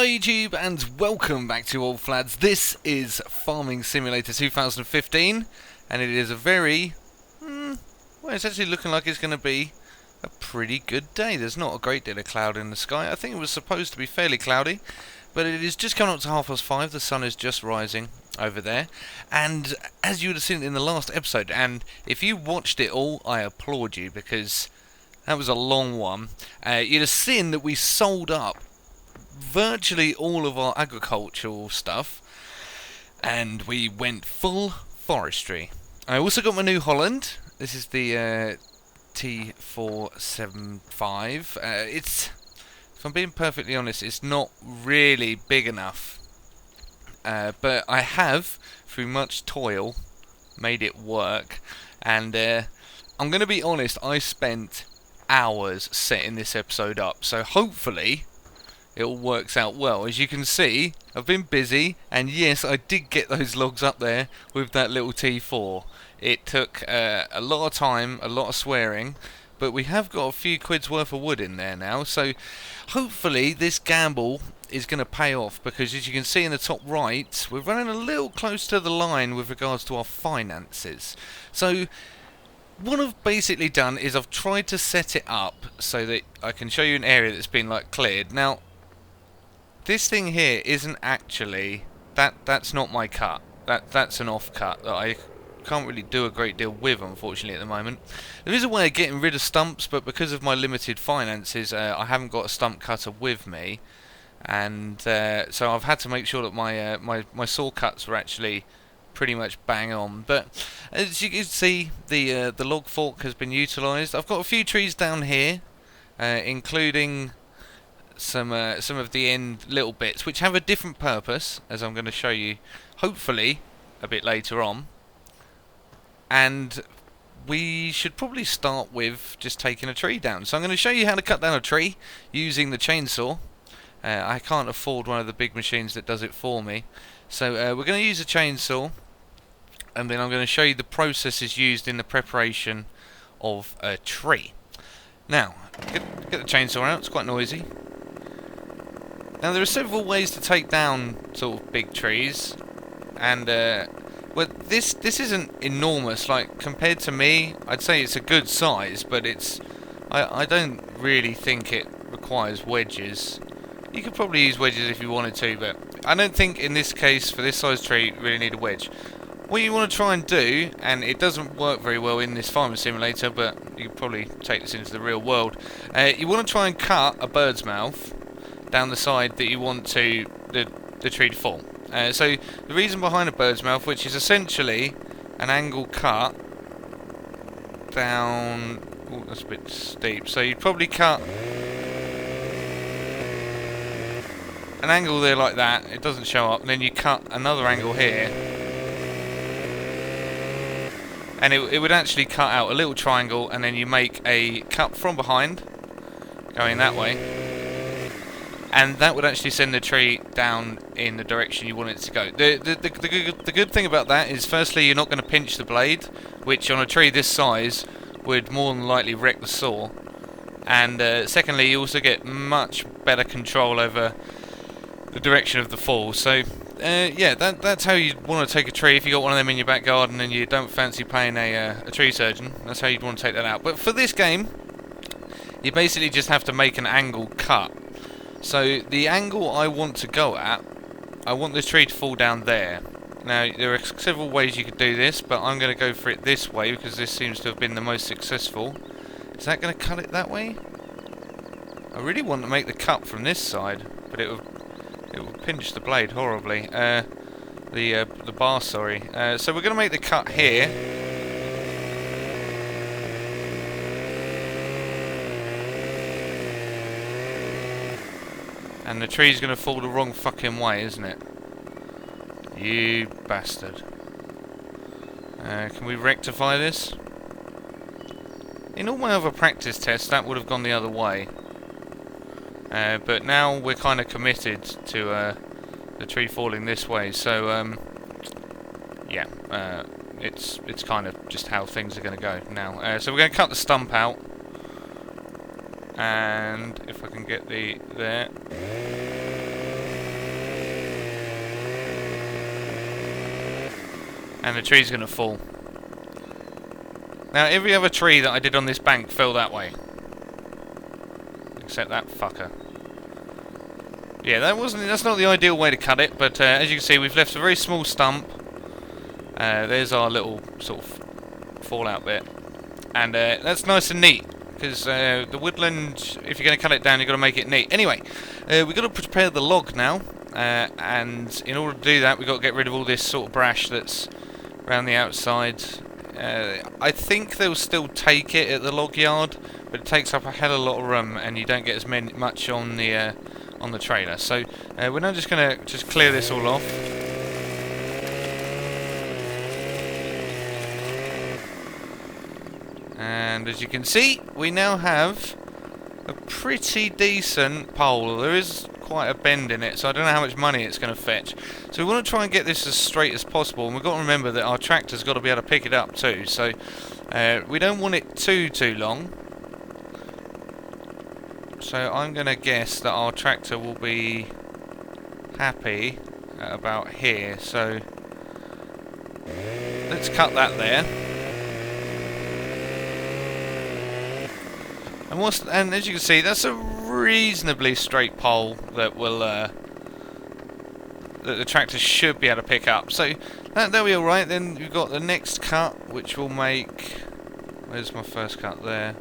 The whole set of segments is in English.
Hello YouTube and welcome back to Old Flads. This is Farming Simulator 2015 and it is a very, well, it's actually looking like it's going to be a pretty good day. There's not a great deal of cloud in the sky. I think it was supposed to be fairly cloudy, but it is just coming up to 5:30. The sun is just rising over there, and as you would have seen in the last episode, and if you watched it all, I applaud you because that was a long one. You'd have seen that we sold up virtually all of our agricultural stuff and we went full forestry. I also got my New Holland. This is the T475. It's, if I'm being perfectly honest, it's not really big enough, but I have, through much toil, made it work. And I'm going to be honest, I spent hours setting this episode up, so hopefully it all works out well. As you can see, I've been busy, and yes, I did get those logs up there with that little T4. It took a lot of time, a lot of swearing, but we have got a few quid's worth of wood in there now, so hopefully this gamble is going to pay off, because as you can see in the top right, we're running a little close to the line with regards to our finances. So what I've basically done is I've tried to set it up so that I can show you an area that's been like cleared. Now, this thing here isn't actually, that's not my cut. That's an off cut that I can't really do a great deal with, unfortunately, at the moment. There is a way of getting rid of stumps, but because of my limited finances, I haven't got a stump cutter with me, and so I've had to make sure that my my saw cuts were actually pretty much bang on. But as you can see, the log fork has been utilised. I've got a few trees down here, including some of the end little bits which have a different purpose, as I'm going to show you hopefully a bit later on. And we should probably start with just taking a tree down. So I'm going to show you how to cut down a tree using the chainsaw. I can't afford one of the big machines that does it for me, so we're going to use a chainsaw, and then I'm going to show you the processes used in the preparation of a tree. Now, get the chainsaw out. It's quite noisy. Now, there are several ways to take down sort of big trees, and well, this isn't enormous. Like, compared to me, I'd say it's a good size, but it's I don't really think it requires wedges. You could probably use wedges if you wanted to, but I don't think in this case, for this size tree, you really need a wedge. What you want to try and do, and it doesn't work very well in this farming simulator, but you can probably take this into the real world, you want to try and cut a bird's mouth down the side that you want to the tree to fall. So the reason behind a bird's mouth, which is essentially an angle cut down, oh, that's a bit steep, so you'd probably cut an angle there like that, it doesn't show up, and then you cut another angle here, and it would actually cut out a little triangle, and then you make a cut from behind going that way, and that would actually send the tree down in the direction you want it to go. The good thing about that is, firstly, you're not going to pinch the blade, which on a tree this size would more than likely wreck the saw. And secondly, you also get much better control over the direction of the fall. So yeah, that's how you want to take a tree. If you got one of them in your back garden and you don't fancy paying a tree surgeon, that's how you'd want to take that out. But for this game, you basically just have to make an angle cut. So the angle I want to go at, I want this tree to fall down there. Now, there are several ways you could do this, but I'm going to go for it this way because this seems to have been the most successful. Is that going to cut it that way? I really want to make the cut from this side, but it will pinch the blade horribly. The bar, sorry. So we're going to make the cut here. And the tree's going to fall the wrong fucking way, isn't it? You bastard. Can we rectify this? In all my other practice tests, that would have gone the other way. But now we're kind of committed to the tree falling this way, so yeah, it's kind of just how things are going to go now. So we're going to cut the stump out. And if I can get the there, and the tree's going to fall. Now, every other tree that I did on this bank fell that way. Except that fucker. Yeah, that's not the ideal way to cut it, but as you can see, we've left a very small stump. There's our little sort of fallout bit. And that's nice and neat, because the woodland, if you're going to cut it down, you've got to make it neat. Anyway, we've got to prepare the log now, and in order to do that, we've got to get rid of all this sort of brash that's around the outside. I think they'll still take it at the log yard, but it takes up a hell of a lot of room, and you don't get as much on the trailer. So we're now just going to clear this all off. And as you can see, we now have a pretty decent pole. There is quite a bend in it, so I don't know how much money it's going to fetch. So we want to try and get this as straight as possible, and we've got to remember that our tractor's got to be able to pick it up too. So we don't want it too long. So I'm going to guess that our tractor will be happy at about here. So let's cut that there. And as you can see, that's a reasonably straight pole that will that the tractor should be able to pick up. So that'll be alright. Then we've got the next cut, which will make... Where's my first cut there?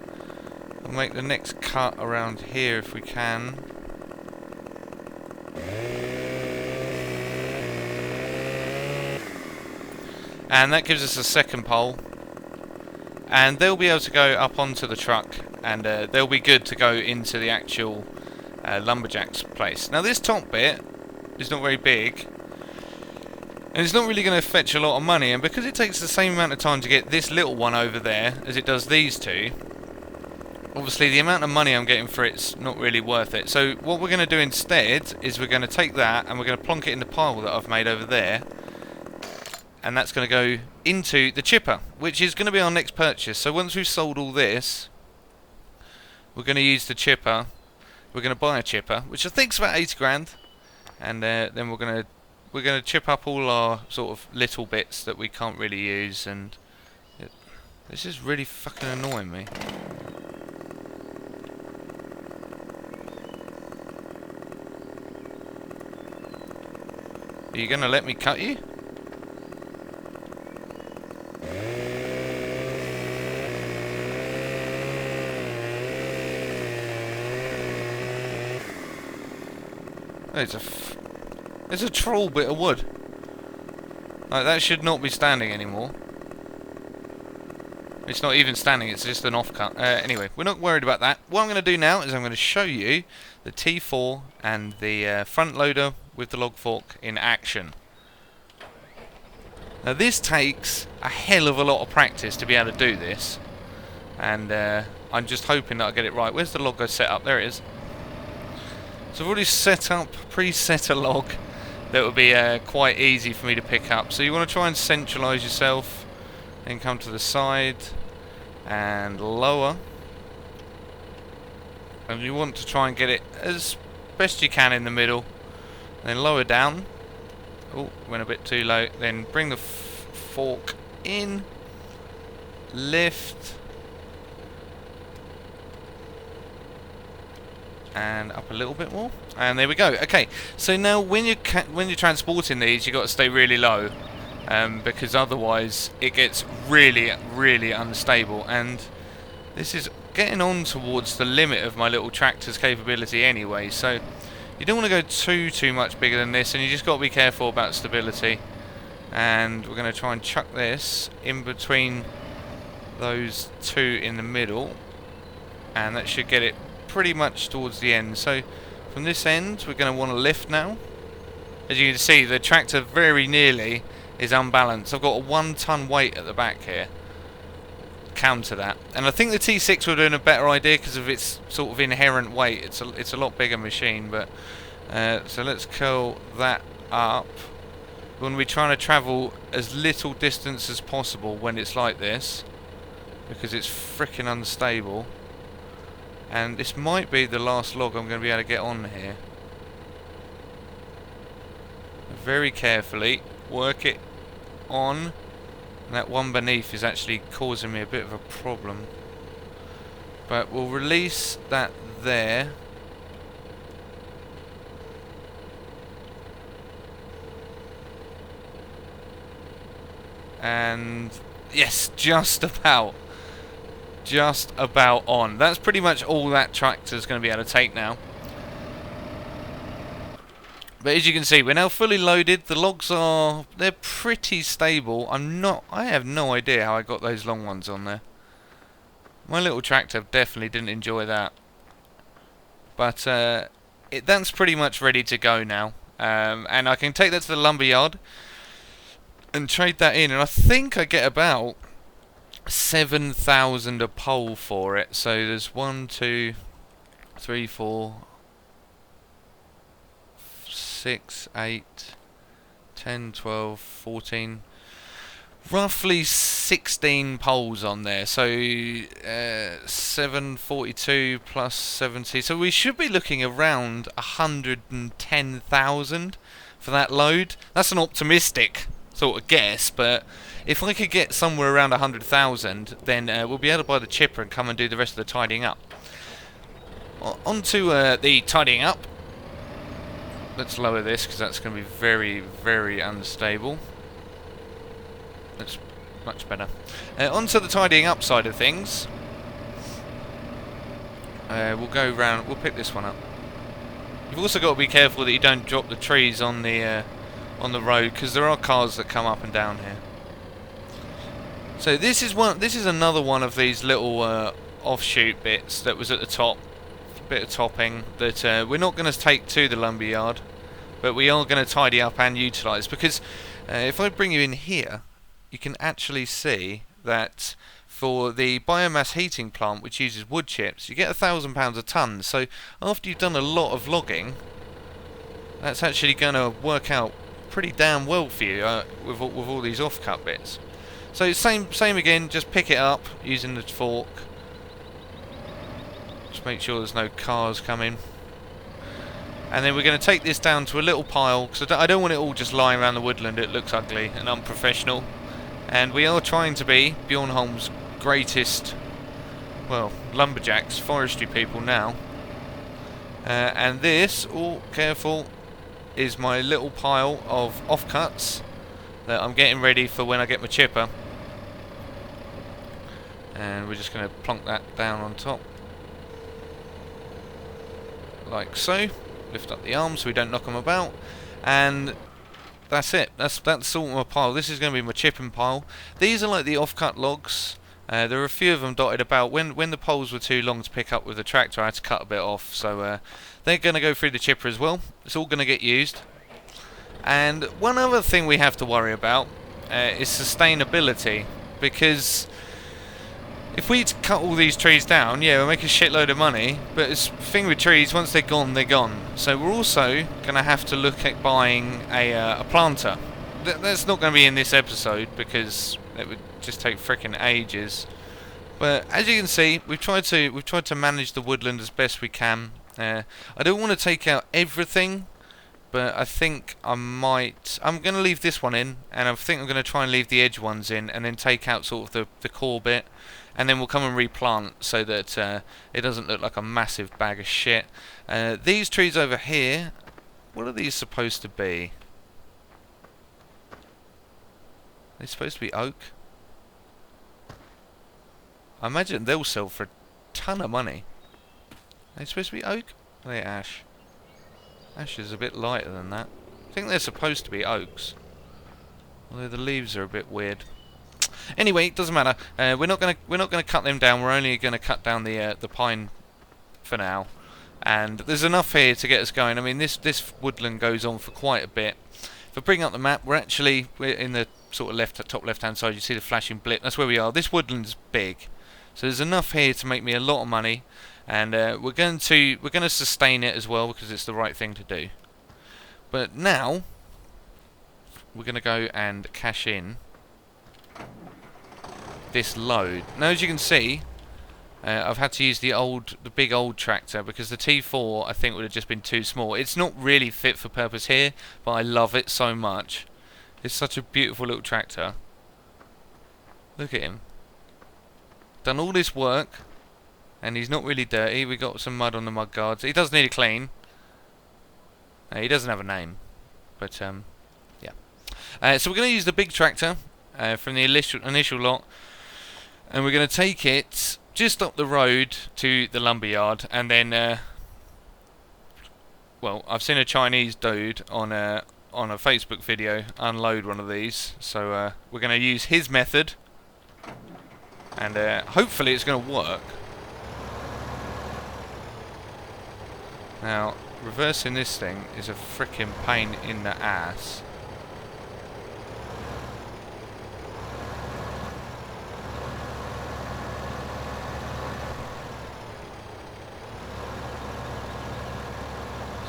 We'll make the next cut around here if we can. And that gives us a second pole. And they'll be able to go up onto the truck, and they'll be good to go into the actual lumberjack's place. Now this top bit is not very big, and it's not really going to fetch a lot of money, and because it takes the same amount of time to get this little one over there as it does these two, obviously the amount of money I'm getting for it's not really worth it. So what we're going to do instead is we're going to take that and we're going to plonk it in the pile that I've made over there, and that's going to go into the chipper, which is going to be our next purchase. So once we've sold all this, we're going to use the chipper. We're going to buy a chipper, which I think is about 80 grand, and then we're going to chip up all our sort of little bits that we can't really use. And this is really fucking annoying me. Are you going to let me cut you? It's a troll bit of wood. Like, that should not be standing anymore. It's not even standing, it's just an offcut. Anyway, we're not worried about that. What I'm going to do now is I'm going to show you the T4 and the front loader with the log fork in action. Now this takes a hell of a lot of practice to be able to do this, and I'm just hoping that I'll get it right. Where's the log I set up? There it is. So I've already preset a log that would be quite easy for me to pick up. So you want to try and centralise yourself, then come to the side and lower, and you want to try and get it as best you can in the middle, then lower down. Oh, went a bit too low. Then bring the fork in, lift, and up a little bit more, and there we go. Okay, so now when you're transporting these, you've got to stay really low, because otherwise it gets really unstable, and this is getting on towards the limit of my little tractor's capability anyway. So you don't want to go too much bigger than this, and you just got to be careful about stability. And we're going to try and chuck this in between those two in the middle, and that should get it pretty much towards the end. So from this end we're going to want to lift now. As you can see, the tractor very nearly is unbalanced. I've got a 1 ton weight at the back here. Counter that, and I think the T6 would have been a better idea because of its sort of inherent weight. It's a lot bigger machine, but so let's curl that up. We want to be trying to travel as little distance as possible when it's like this, because it's freaking unstable. And this might be the last log I'm going to be able to get on here. Very carefully work it on And that one beneath is actually causing me a bit of a problem. But we'll release that there. And yes, just about on. That's pretty much all that tractor's going to be able to take now. But as you can see, we're now fully loaded. The logs they're pretty stable. I have no idea how I got those long ones on there. My little tractor definitely didn't enjoy that. But that's pretty much ready to go now. And I can take that to the lumber yard and trade that in, and I think I get about 7,000 a pole for it. So there's 1, 2, 3, 4, 6, 8, 10, 12, 14, roughly 16 poles on there. So 742 plus 70. So we should be looking around 110,000 for that load. That's an optimistic sort of guess, but if I could get somewhere around 100,000, then we'll be able to buy the chipper and come and do the rest of the tidying up. Onto the tidying up. Let's lower this because that's going to be very, very unstable. That's much better. Onto the tidying up side of things. We'll go round. We'll pick this one up. You've also got to be careful that you don't drop the trees on the road, because there are cars that come up and down here. So this is another one of these little offshoot bits that was at the top. Bit of topping that we're not going to take to the lumber yard, but we are going to tidy up and utilise, because if I bring you in here, you can actually see that for the biomass heating plant, which uses wood chips, you get £1,000 a tonne. So after you've done a lot of logging, that's actually going to work out pretty damn well for you with all these off-cut bits. So same again, just pick it up using the fork. Just make sure there's no cars coming. And then we're going to take this down to a little pile, because I don't want it all just lying around the woodland. It looks ugly and unprofessional. And we are trying to be Bjornholm's greatest, well, lumberjacks, forestry people now. And this, oh, careful, is my little pile of offcuts that I'm getting ready for when I get my chipper. And we're just going to plonk that down on top. Like so. Lift up the arms so we don't knock them about. And that's it. That's sort of my pile. This is going to be my chipping pile. These are like the offcut logs. There are a few of them dotted about. When the poles were too long to pick up with the tractor, I had to cut a bit off. So they're going to go through the chipper as well. It's all going to get used. And one other thing we have to worry about is sustainability, because if we cut all these trees down, yeah, we'll make a shitload of money, but the thing with trees, once they're gone, they're gone. So we're also going to have to look at buying a planter. That's not going to be in this episode, because it would just take frickin' ages. But as you can see, we've tried to manage the woodland as best we can. I don't want to take out everything, but I think I'm going to leave this one in, and I think I'm going to try and leave the edge ones in, and then take out sort of the core bit. And then we'll come and replant so that it doesn't look like a massive bag of shit. These trees over here, what are these supposed to be? Are they supposed to be oak? I imagine they'll sell for a ton of money. Are they supposed to be oak? Or are they ash? Ash is a bit lighter than that. I think they're supposed to be oaks. Although the leaves are a bit weird. Anyway, it doesn't matter. We're not gonna cut them down. We're only gonna cut down the pine for now. And there's enough here to get us going. I mean, this woodland goes on for quite a bit. If I bring up the map, we're in the sort of top left-hand side. You see the flashing blip. That's where we are. This woodland's big, so there's enough here to make me a lot of money. And we're going to sustain it as well, because it's the right thing to do. But now we're going to go and cash in this load. Now, as you can see, I've had to use the big old tractor, because the T4 I think would have just been too small. It's not really fit for purpose here, but I love it so much. It's such a beautiful little tractor. Look at him. Done all this work, and he's not really dirty. We got some mud on the mud guards. He does need a clean. He doesn't have a name, but yeah. So we're going to use the big tractor from the initial lot, and we're going to take it just up the road to the lumberyard, and then well, I've seen a Chinese dude on a Facebook video unload one of these, so we're going to use his method, and hopefully it's going to work. Now, reversing this thing is a freaking pain in the ass.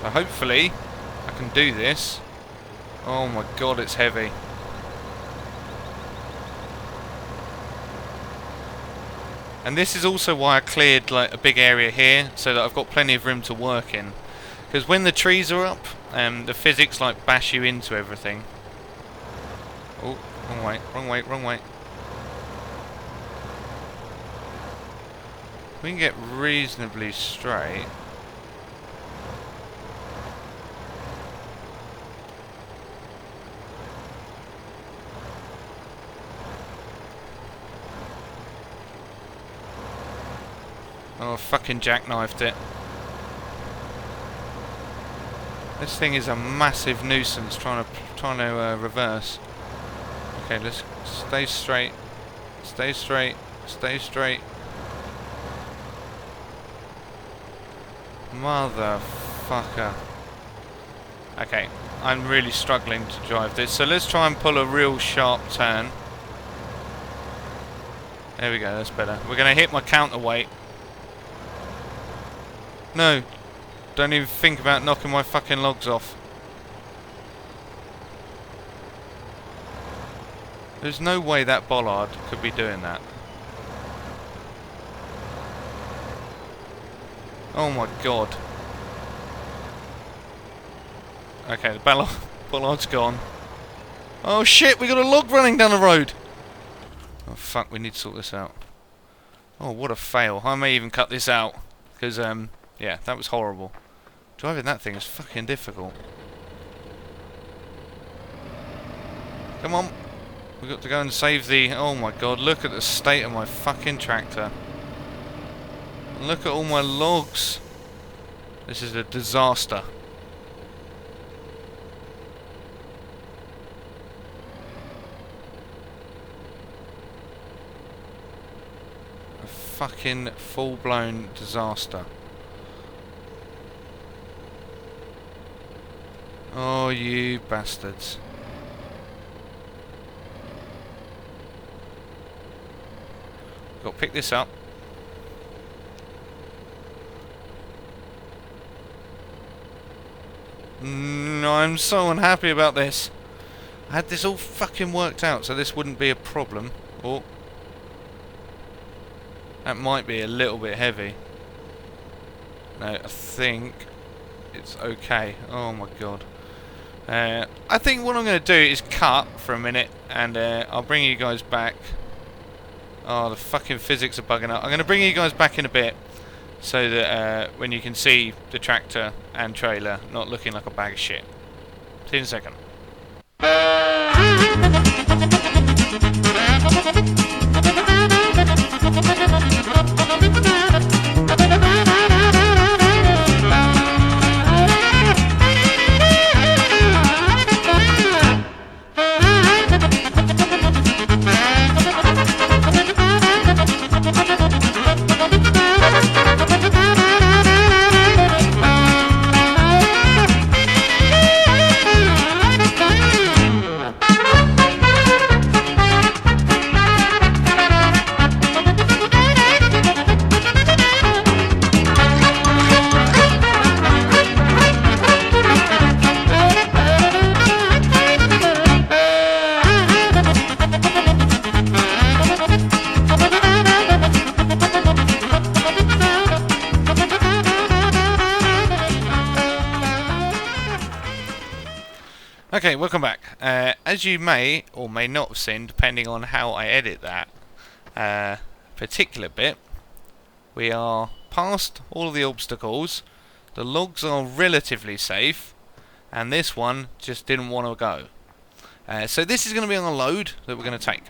So hopefully I can do this. Oh my god, it's heavy. And this is also why I cleared like a big area here, so that I've got plenty of room to work in. Because when the trees are up, the physics like bash you into everything. Oh, wrong way, wrong way, wrong way. We can get reasonably straight. Oh, I fucking jackknifed it. This thing is a massive nuisance trying to reverse. Okay, let's stay straight. Stay straight. Stay straight. Motherfucker. Okay, I'm really struggling to drive this, so let's try and pull a real sharp turn. There we go, that's better. We're going to hit my counterweight. No, don't even think about knocking my fucking logs off. There's no way that bollard could be doing that. Oh my god. Okay, the bollard's gone. Oh shit, we got a log running down the road! Oh fuck, we need to sort this out. Oh, what a fail. I may even cut this out. Because, yeah, that was horrible. Driving that thing is fucking difficult. Come on. We've got to go and save the... Oh my god, look at the state of my fucking tractor. Look at all my logs. This is a disaster. A fucking full-blown disaster. Oh, you bastards. Got to pick this up. No, I'm so unhappy about this. I had this all fucking worked out, so this wouldn't be a problem. Oh. That might be a little bit heavy. No, I think it's okay. Oh my god. I think what I'm going to do is cut for a minute, and I'll bring you guys back. Oh, the fucking physics are bugging up. I'm going to bring you guys back in a bit, so that when you can see the tractor and trailer not looking like a bag of shit. See you in a second. Okay, welcome back. As you may or may not have seen, depending on how I edit that, particular bit, we are past all of the obstacles. The logs are relatively safe, and this one just didn't want to go. So this is going to be our load that we're going to take.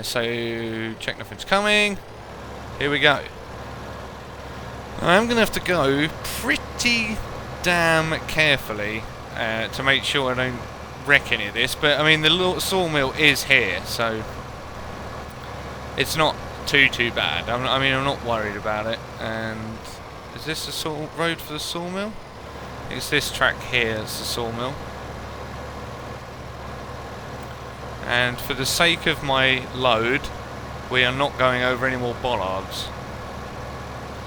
So check nothing's coming. Here we go. I'm going to have to go pretty damn carefully to make sure I don't wreck any of this. But I mean, the sawmill is here, so it's not too bad. I mean, I'm not worried about it. And is this the road for the sawmill? It's this track here. It's the sawmill. And for the sake of my load, we are not going over any more bollards.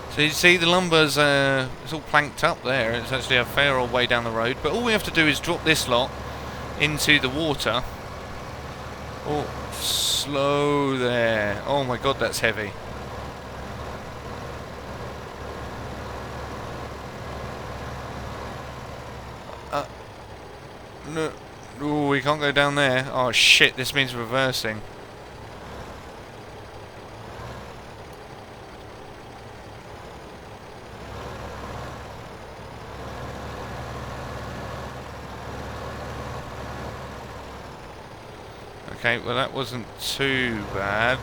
So you see the lumber's it's all planked up there. It's actually a fair old way down the road. But all we have to do is drop this lot into the water. Oh, slow there. Oh my god, that's heavy. No. Ooh, we can't go down there. Oh shit, this means reversing. Okay, well that wasn't too bad.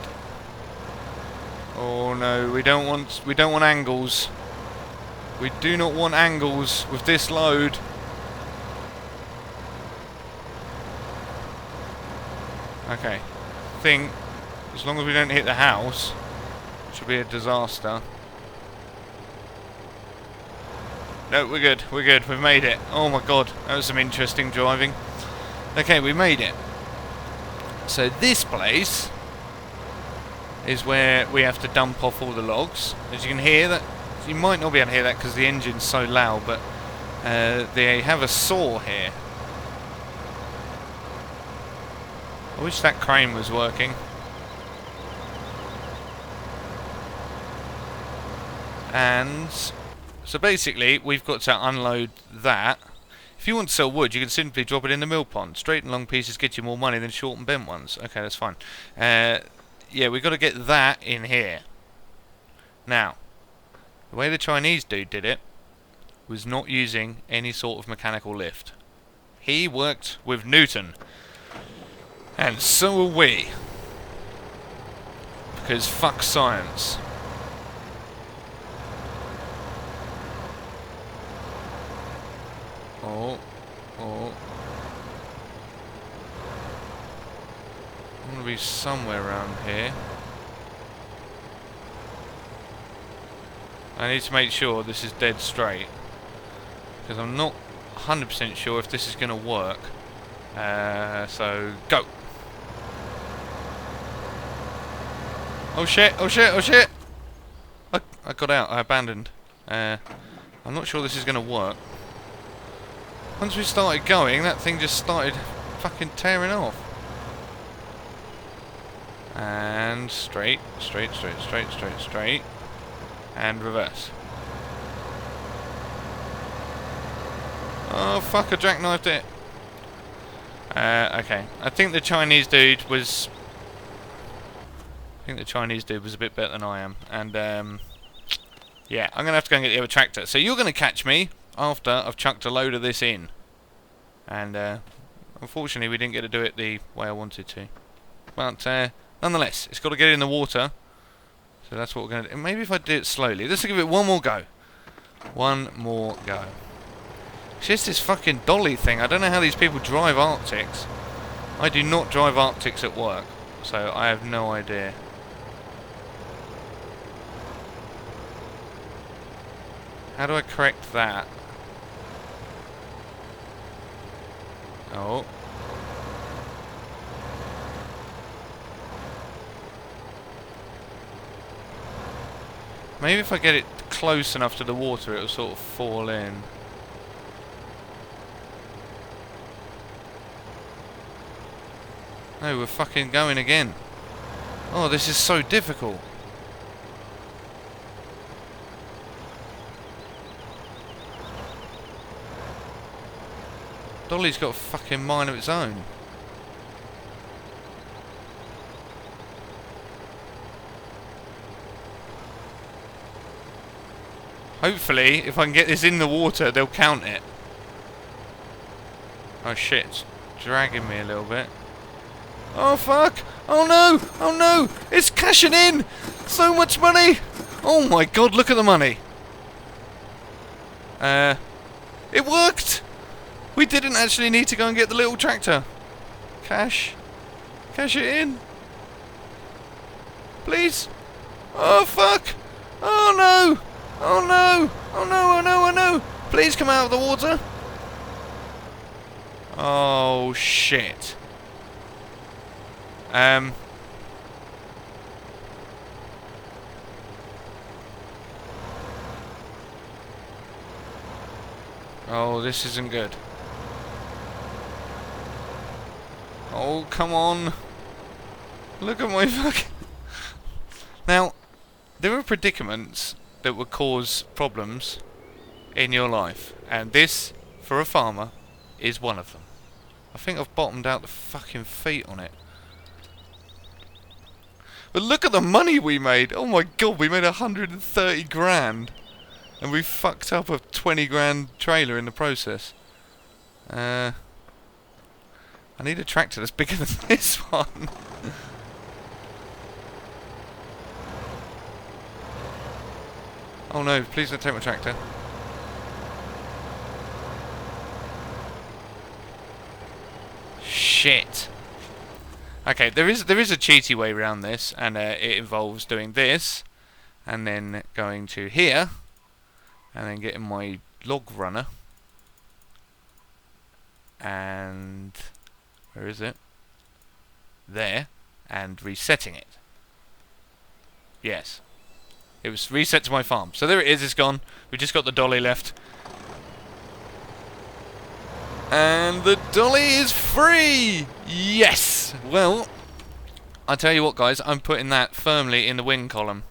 Oh no, we don't want angles. We do not want angles with this load. Okay, I think as long as we don't hit the house, it should be a disaster. No, we're good, we've made it. Oh my god, that was some interesting driving. Okay, we made it. So this place is where we have to dump off all the logs. As you can hear that, you might not be able to hear that because the engine's so loud, but they have a saw here. I wish that crane was working. And so basically we've got to unload that. If you want to sell wood, you can simply drop it in the mill pond. Straight and long pieces get you more money than short and bent ones. Okay, that's fine. Yeah, we've got to get that in here. Now, the way the Chinese dude did it was not using any sort of mechanical lift. He worked with Newton. And so will we. Because fuck science. Oh. I'm going to be somewhere around here. I need to make sure this is dead straight. Because I'm not 100% sure if this is going to work. So, go! Oh shit, oh shit, oh shit! I got out, I abandoned. I'm not sure this is going to work. Once we started going, that thing just started fucking tearing off. And straight. And reverse. Oh fuck, I jackknifed it. Okay, I think the Chinese dude was... a bit better than I am. And, yeah, I'm going to have to go and get the other tractor. So you're going to catch me after I've chucked a load of this in. And, unfortunately we didn't get to do it the way I wanted to. But, nonetheless, it's got to get in the water. So that's what we're going to do. Maybe if I do it slowly. Let's give it one more go. One more go. It's just this fucking dolly thing. I don't know how these people drive Arctics. I do not drive Arctics at work. So I have no idea. How do I correct that? Oh. Maybe if I get it close enough to the water, it'll sort of fall in. No, we're fucking going again. Oh, this is so difficult. Dolly's got a fucking mind of its own. Hopefully, if I can get this in the water, they'll count it. Oh shit, it's dragging me a little bit. Oh fuck! Oh no! Oh no! It's cashing in! So much money! Oh my god, look at the money! It worked! We didn't actually need to go and get the little tractor. Cash. Cash it in. Please. Oh fuck! Oh no! Oh no! Oh no! Oh no! Oh no! Please come out of the water! Oh shit. Oh, this isn't good. Oh, come on. Look at my fucking... Now, there are predicaments that would cause problems in your life, and this, for a farmer, is one of them. I think I've bottomed out the fucking feet on it. But look at the money we made! Oh my god, we made 130 grand! And we fucked up a 20 grand trailer in the process. I need a tractor that's bigger than this one. Oh no, please don't take my tractor. Shit. Okay, there is a cheaty way around this, and it involves doing this, and then going to here, and then getting my log runner, and where is it? There, and resetting it. Yes. It was reset to my farm. So there it is, it's gone. We've just got the dolly left. And the dolly is free! Yes! Well, I tell you what guys, I'm putting that firmly in the win column.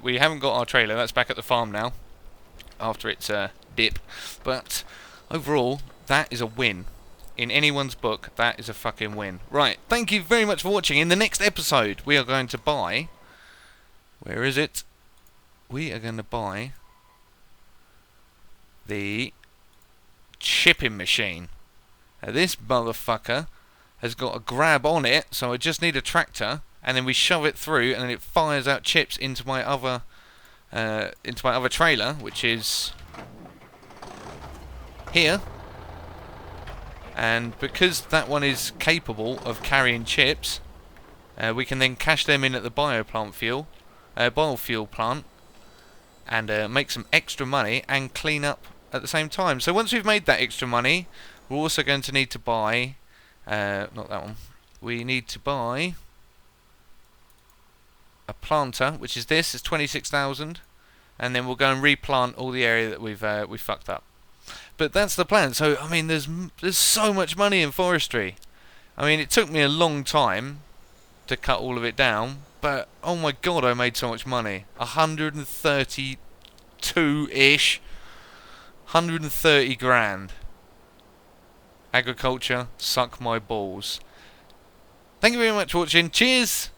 We haven't got our trailer, that's back at the farm now. After its dip. But overall, that is a win. In anyone's book, that is a fucking win. Right, thank you very much for watching. In the next episode, we are going to buy... Where is it? We are going to buy... the... chipping machine. Now this motherfucker has got a grab on it, so I just need a tractor, and then we shove it through, and then it fires out chips into my other trailer, which is here. And because that one is capable of carrying chips, we can then cash them in at the biofuel plant, and make some extra money and clean up at the same time. So once we've made that extra money, we're also going to need to buy, not that one, we need to buy a planter, which is this, is 26,000, and then we'll go and replant all the area that we fucked up. But that's the plan. So I mean, there's so much money in forestry. I mean, it took me a long time to cut all of it down, but oh my god, I made so much money. 132-ish, 130 grand. Agriculture, suck my balls. Thank you very much for watching. Cheers,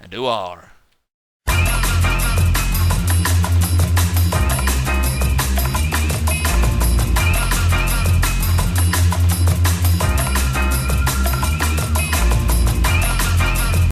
and ooh-ah.